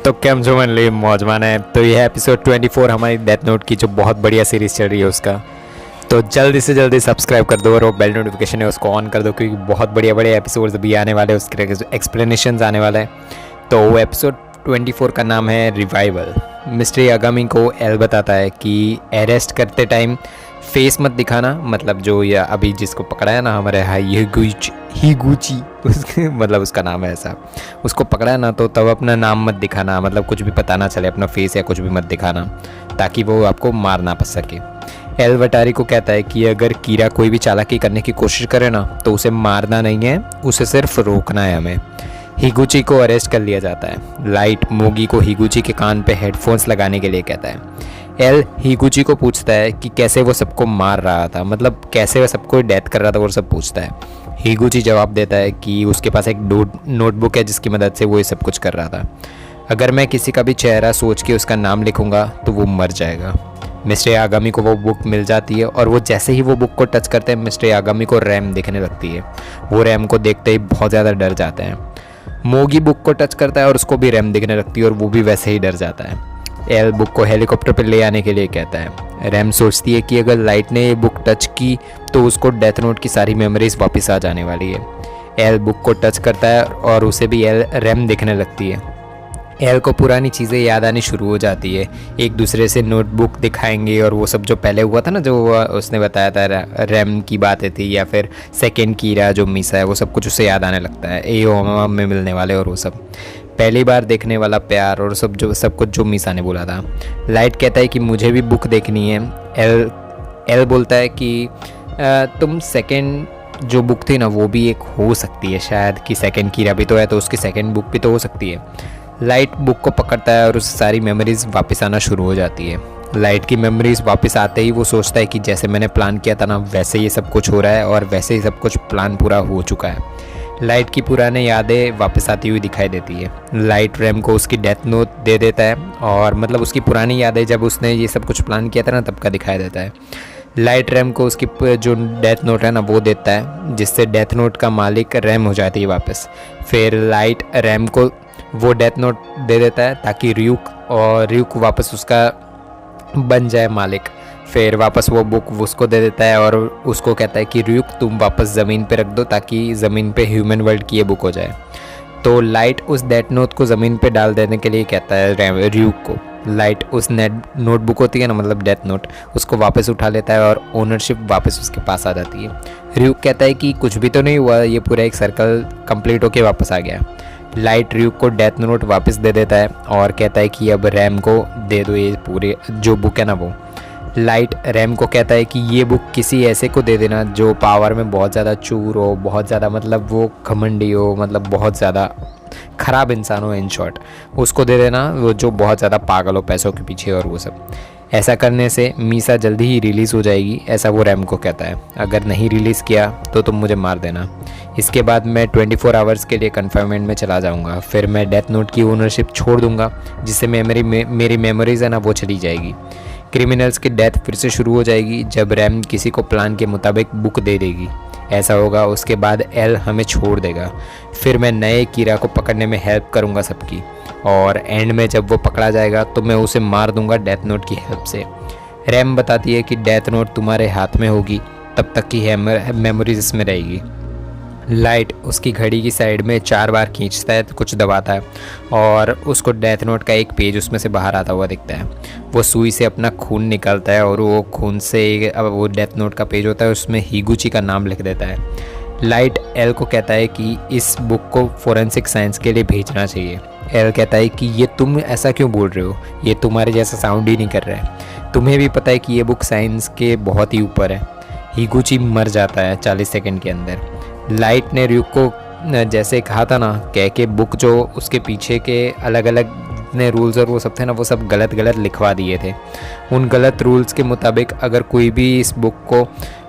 तो कैम जो मन ली मौजमान है। तो यह एपिसोड 24 हमारी डेथ नोट की जो बहुत बढ़िया सीरीज़ चल रही है उसका। तो जल्दी से जल्दी सब्सक्राइब कर दो और वो बेल नोटिफिकेशन है उसको ऑन कर दो, क्योंकि बहुत बढ़िया बढ़िया एपिसोड्स अभी आने वाले हैं, उसके एक्सप्लेनेशन आने वाला है। तो वो एपिसोड 24 का नाम है रिवाइवल। मिस्टर यागामी को एल बताता है कि अरेस्ट करते टाइम फेस मत दिखाना, मतलब जो ये अभी जिसको पकड़ा है ना हमारे हिगुची उसके मतलब उसका नाम है ऐसा, उसको पकड़ा है ना, तो तब अपना नाम मत दिखाना, मतलब कुछ भी पता ना चले, अपना फेस या कुछ भी मत दिखाना ताकि वो आपको मार ना पा सके। एल वटारी को कहता है कि अगर कीरा कोई भी चालाकी करने की कोशिश करे ना तो उसे मारना नहीं है, उसे सिर्फ रोकना है हमें। हिगुची को अरेस्ट कर लिया जाता है। लाइट मोगी को हिगुची के कान पे हेडफोन्स लगाने के लिए कहता है। एल हिगुची को पूछता है कि कैसे वो सबको मार रहा था, मतलब कैसे वो सबको डेथ कर रहा था, वो सब पूछता है। हिगुची जवाब देता है कि उसके पास एक नोटबुक है जिसकी मदद से वो ये सब कुछ कर रहा था। अगर मैं किसी का भी चेहरा सोच के उसका नाम लिखूंगा तो वो मर जाएगा। मिस्टर यागामी को वो बुक मिल जाती है और वो जैसे ही वो बुक को टच करते हैं मिस्टर यागामी को रैम दिखने लगती है। वो रैम को देखते ही बहुत ज़्यादा डर जाते हैं। मोगी बुक को टच करता है और उसको भी रैम दिखने लगती है और वो भी वैसे ही डर जाता है। एल बुक को हेलीकॉप्टर पर ले आने के लिए कहता है। रैम सोचती है कि अगर लाइट ने ये बुक टच की तो उसको डेथ नोट की सारी मेमोरीज वापस आ जाने वाली है। एल बुक को टच करता है और उसे भी रैम दिखने लगती है। एल को पुरानी चीज़ें याद आनी शुरू हो जाती है, एक दूसरे से नोटबुक दिखाएंगे और वो सब जो पहले हुआ था ना, जो उसने बताया था रैम की बातें थी या फिर सेकेंड कीरा जो मीसा है, वो सब कुछ उसे याद आने लगता है। एओमा में मिलने वाले और वो सब पहली बार देखने वाला प्यार और सब कुछ जो मीसा ने बोला था। लाइट कहता है कि मुझे भी बुक देखनी है। एल बोलता है कि तुम सेकेंड जो बुक थी ना वो भी एक हो सकती है शायद, कि सेकेंड कीरा भी तो है तो उसकी सेकेंड बुक भी तो हो सकती है। लाइट बुक को पकड़ता है और उससे सारी मेमोरीज वापस आना शुरू हो जाती है। लाइट की मेमोरीज वापस आते ही वो सोचता है कि जैसे मैंने प्लान किया था ना वैसे ये सब कुछ हो रहा है और वैसे ही सब कुछ प्लान पूरा हो चुका है। लाइट की पुरानी यादें वापस आती हुई दिखाई देती है। लाइट रैम को उसकी डेथ नोट दे देता है और मतलब उसकी पुरानी यादें जब उसने ये सब कुछ प्लान किया था ना तब का दिखाई देता है। लाइट रैम को उसकी जो डेथ नोट है ना वो देता है, जिससे डेथ नोट का मालिक रैम हो जाती है वापस। फिर लाइट रैम को वो डेथ नोट दे देता है ताकि र्यूक वापस उसका बन जाए मालिक। फिर वापस वो बुक उसको दे देता है और उसको कहता है कि र्यूक तुम वापस ज़मीन पे रख दो ताकि ज़मीन पे ह्यूमन वर्ल्ड की ये बुक हो जाए। तो लाइट उस डेथ नोट को ज़मीन पे डाल देने के लिए कहता है र्यूक को। लाइट उस नोटबुक होती है ना, मतलब डेथ नोट, उसको वापस उठा लेता है और ओनरशिप वापस उसके पास आ जाती है। र्यूक कहता है कि कुछ भी तो नहीं हुआ, ये पूरा एक सर्कल कंप्लीट होके वापस आ गया। लाइट र्यूक को डेथ नोट वापस दे देता है और कहता है कि अब रैम को दे दो ये पूरे जो बुक है ना वो। लाइट रैम को कहता है कि ये बुक किसी ऐसे को दे देना जो पावर में बहुत ज़्यादा चूर हो, बहुत ज़्यादा मतलब वो घमंडी हो, मतलब बहुत ज़्यादा ख़राब इंसान हो, इन शॉर्ट उसको दे देना, वो जो बहुत ज़्यादा पागल हो पैसों के पीछे और वो सब। ऐसा करने से मीसा जल्दी ही रिलीज़ हो जाएगी, ऐसा वो रैम को कहता है। अगर नहीं रिलीज़ किया तो तुम मुझे मार देना। इसके बाद मैं 24 आवर्स के लिए कन्फाइनमेंट में चला जाऊंगा, फिर मैं डेथ नोट की ओनरशिप छोड़ दूंगा, जिससे मेरी मेमोरीज है ना वो चली जाएगी। क्रिमिनल्स की डेथ फिर से शुरू हो जाएगी जब रैम किसी को प्लान के मुताबिक बुक दे देगी। ऐसा होगा उसके बाद एल हमें छोड़ देगा, फिर मैं नए कीरा को पकड़ने में हेल्प करूंगा सबकी, और एंड में जब वो पकड़ा जाएगा तो मैं उसे मार दूंगा डेथ नोट की हेल्प से। रैम बताती है कि डेथ नोट तुम्हारे हाथ में होगी तब तक की मेमोरीज इसमें रहेगी। लाइट उसकी घड़ी की साइड में 4 बार खींचता है तो कुछ दबाता है और उसको डेथ नोट का एक पेज उसमें से बाहर आता हुआ दिखता है। वो सुई से अपना खून निकालता है और वो खून से अब वो डेथ नोट का पेज होता है उसमें हिगुची का नाम लिख देता है। लाइट एल को कहता है कि इस बुक को फोरेंसिक साइंस के लिए भेजना चाहिए। एल कहता है कि ये तुम ऐसा क्यों बोल रहे हो, ये तुम्हारे जैसा साउंड ही नहीं कर रहा है, तुम्हें भी पता है कि ये बुक साइंस के बहुत ही ऊपर है। हिगुची मर जाता है 40 सेकंड के अंदर। लाइट ने र्यूक को जैसे कहा था ना कह के बुक जो उसके पीछे के अलग अलग जितने रूल्स और वो सब थे ना वो सब गलत लिखवा दिए थे। उन गलत रूल्स के मुताबिक अगर कोई भी इस बुक को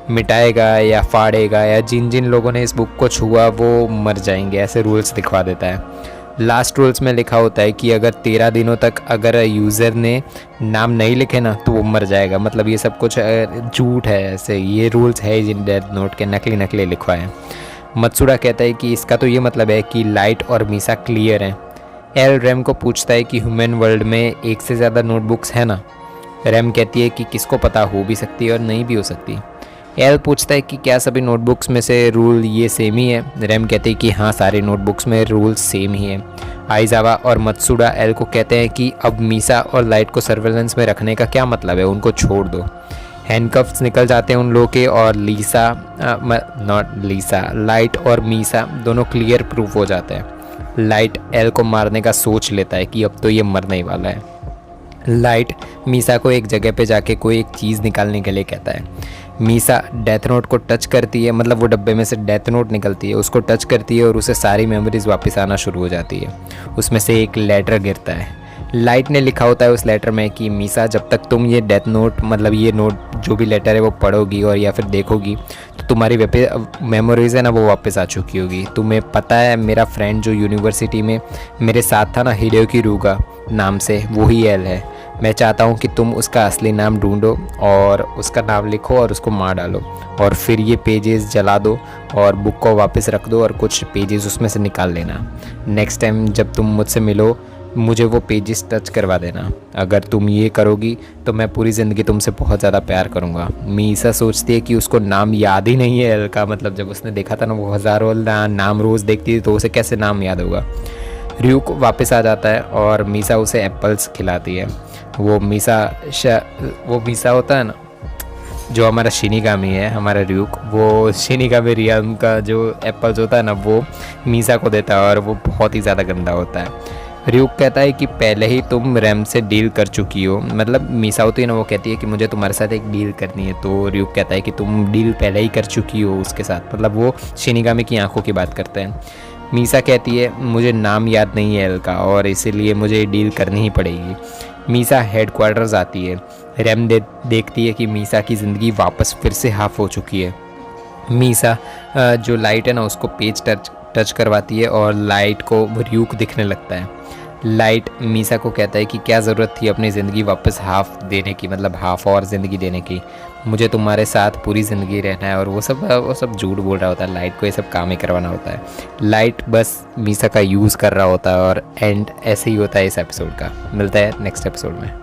मिटाएगा या फाड़ेगा या जिन जिन लोगों ने इस बुक को छुआ वो मर जाएंगे, ऐसे रूल्स लिखवा देता है। लास्ट रूल्स में लिखा होता है कि अगर 13 दिनों तक अगर यूज़र ने नाम नहीं लिखे ना तो वो मर जाएगा। मतलब ये सब कुछ झूठ है, ऐसे ये रूल्स है जिन डेथ नोट के नकली लिखवाए हैं। मत्सुड़ा कहता है कि इसका तो ये मतलब है कि लाइट और मीसा क्लियर हैं। एल रैम को पूछता है कि ह्यूमन वर्ल्ड में एक से ज़्यादा नोटबुक्स है ना। रैम कहती है कि किसको पता, हो भी सकती है और नहीं भी हो सकती। एल पूछता है कि क्या सभी नोटबुक्स में से रूल ये सेम ही है। रैम कहते हैं कि हाँ, सारे नोटबुक्स में रूल सेम ही है। आइजावा और मत्सुडा एल को कहते हैं कि अब मीसा और लाइट को सर्वेलेंस में रखने का क्या मतलब है, उनको छोड़ दो। हैंडकफ्स निकल जाते हैं उन लोगों के और लाइट और मीसा दोनों क्लियर प्रूफ हो जाते हैं। लाइट एल को मारने का सोच लेता है कि अब तो ये मरने ही वाला है। लाइट मीसा को एक जगह पे जाके कोई एक चीज़ निकालने के लिए कहता है। मीसा डेथ नोट को टच करती है, मतलब वो डब्बे में से डेथ नोट निकलती है, उसको टच करती है और उसे सारी मेमोरीज वापस आना शुरू हो जाती है। उसमें से एक लेटर गिरता है। लाइट ने लिखा होता है उस लेटर में कि मीसा, जब तक तुम ये डेथ नोट, मतलब ये नोट जो भी लेटर है वो पढ़ोगी और या फिर देखोगी तो तुम्हारी मेमोरीज है ना वो वापस आ चुकी होगी। तुम्हें पता है मेरा फ्रेंड जो यूनिवर्सिटी में मेरे साथ था ना, हिडेयोकी रूगा नाम से, वही एल है। मैं चाहता हूँ कि तुम उसका असली नाम ढूंढो और उसका नाम लिखो और उसको मार डालो और फिर ये पेजेस जला दो और बुक को वापस रख दो और कुछ पेजेस उसमें से निकाल लेना। नेक्स्ट टाइम जब तुम मुझसे मिलो मुझे वो पेजेस टच करवा देना। अगर तुम ये करोगी तो मैं पूरी ज़िंदगी तुमसे बहुत ज़्यादा प्यार करूँगा। मीसा सोचती है कि उसको नाम याद ही नहीं है एल का, मतलब जब उसने देखा था ना वो हज़ारों नाम रोज़ देखती थी तो उसे कैसे नाम याद होगा। र्यूक वापस आ जाता है और मीसा उसे एप्पल्स खिलाती है। वो मीसा होता है ना जो हमारा शिनिगामी है, हमारा र्यूक, वो शिनिगामी रियल्म का जो एप्पल्स होता है ना वो मीसा को देता है और वो बहुत ही ज़्यादा गंदा होता है। र्यूक कहता है कि पहले ही तुम रैम से डील कर चुकी हो, मतलब मीसा होती है ना वो कहती है कि मुझे तुम्हारे साथ एक डील करनी है, तो र्यूक कहता है कि तुम डील पहले ही कर चुकी हो उसके साथ, मतलब वो शिनिगामी की आंखों की बात करते हैं। मीसा कहती है मुझे नाम याद नहीं है एल का और इसीलिए मुझे डील करनी ही पड़ेगी। मीसा हेडक्वार्टर्स आती है। रैम देखती है कि मीसा की ज़िंदगी वापस फिर से हाफ हो चुकी है। मीसा जो लाइट है ना उसको पेज टच करवाती है और लाइट को र्यूक दिखने लगता है। लाइट मीसा को कहता है कि क्या ज़रूरत थी अपनी ज़िंदगी वापस हाफ देने की, मतलब हाफ और ज़िंदगी देने की, मुझे तुम्हारे साथ पूरी ज़िंदगी रहना है। और वो सब झूठ बोल रहा होता है, लाइट को ये सब काम ही करवाना होता है। लाइट बस मीसा का यूज़ कर रहा होता है और एंड ऐसे ही होता है इस एपिसोड का। मिलता है नेक्स्ट एपिसोड में।